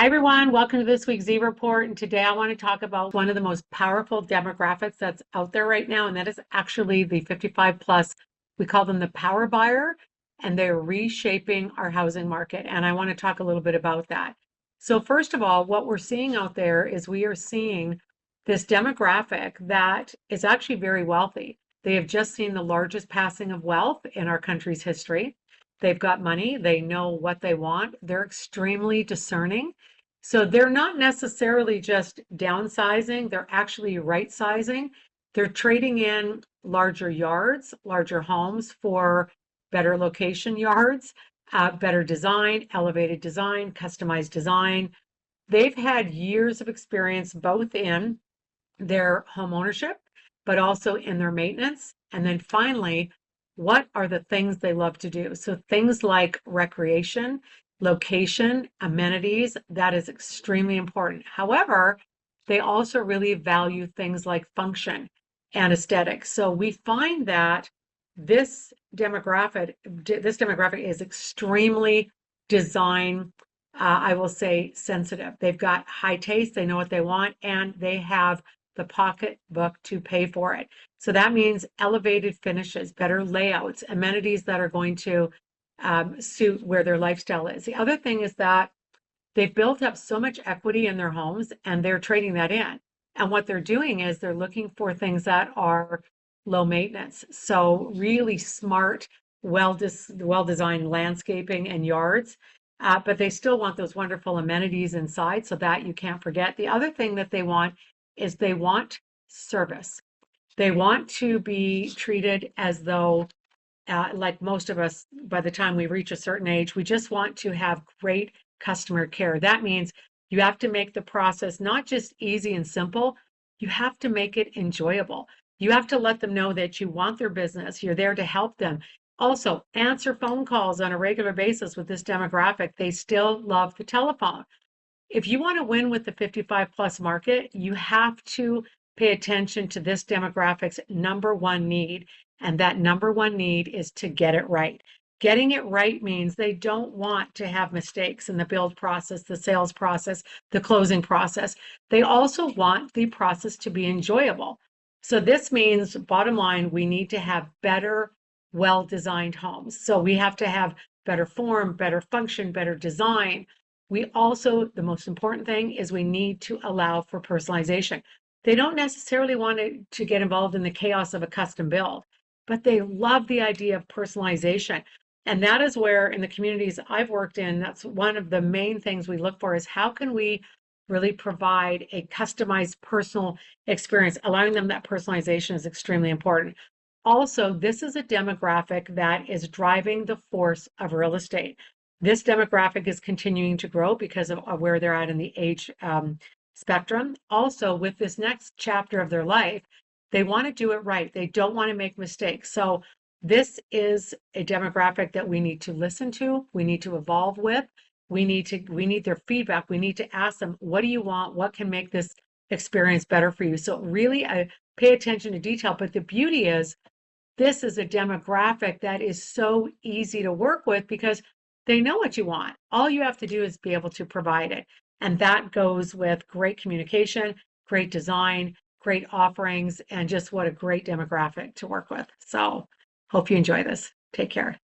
Hi, everyone. Welcome to this week's Z Report. And today I want to talk about one of the most powerful demographics that's out there right now, and that is actually the 55 plus. We call them the power buyer, and they're reshaping our housing market. And I want to talk a little bit about that. So, first of all, what we're seeing out there is we are seeing this demographic that is actually very wealthy. They have just seen the largest passing of wealth in our country's history. They've got money, they know what they want, they're extremely discerning. So they're not necessarily just downsizing, they're actually right sizing. They're trading in larger yards, larger homes for better location yards, better design, elevated design, customized design. They've had years of experience both in their home ownership, but also in their maintenance. And then finally, what are the things they love to do? So things like recreation, location, amenities, that is extremely important. However, they also really value things like function and aesthetics. So we find that this demographic is extremely design, I will say, sensitive. They've got high taste, they know what they want, and they have the pocketbook to pay for it. So that means elevated finishes, better layouts, amenities that are going to suit where their lifestyle is. The other thing is that they've built up so much equity in their homes and they're trading that in. And what they're doing is they're looking for things that are low maintenance. So really smart, well-designed landscaping and yards. But they still want those wonderful amenities inside so that you can't forget. The other thing that they want is they want service. They want to be treated as though, like most of us, by the time we reach a certain age, we just want to have great customer care. That means you have to make the process not just easy and simple, you have to make it enjoyable. You have to let them know that you want their business, you're there to help them. Also, answer phone calls on a regular basis with this demographic. They still love the telephone. If you want to win with the 55 plus market, you have to pay attention to this demographic's number one need. And that number one need is to get it right. Getting it right means they don't want to have mistakes in the build process, the sales process, the closing process. They also want the process to be enjoyable. So this means, bottom line, we need to have better, well-designed homes. So we have to have better form, better function, better design. We also, the most important thing is we need to allow for personalization. They don't necessarily want to get involved in the chaos of a custom build, but they love the idea of personalization. And that is where, in the communities I've worked in, that's one of the main things we look for is how can we really provide a customized personal experience. Allowing them that personalization is extremely important. Also, this is a demographic that is driving the force of real estate. This demographic is continuing to grow because of where they're at in the age spectrum. Also, with this next chapter of their life, they want to do it right. They don't want to make mistakes. So this is a demographic that we need to listen to, we need to evolve with, we need their feedback. We need to ask them, what do you want? What can make this experience better for you? So really pay attention to detail. But the beauty is this is a demographic that is so easy to work with because they know what you want. All you have to do is be able to provide it. And that goes with great communication, great design, great offerings, and just what a great demographic to work with. So hope you enjoy this. Take care.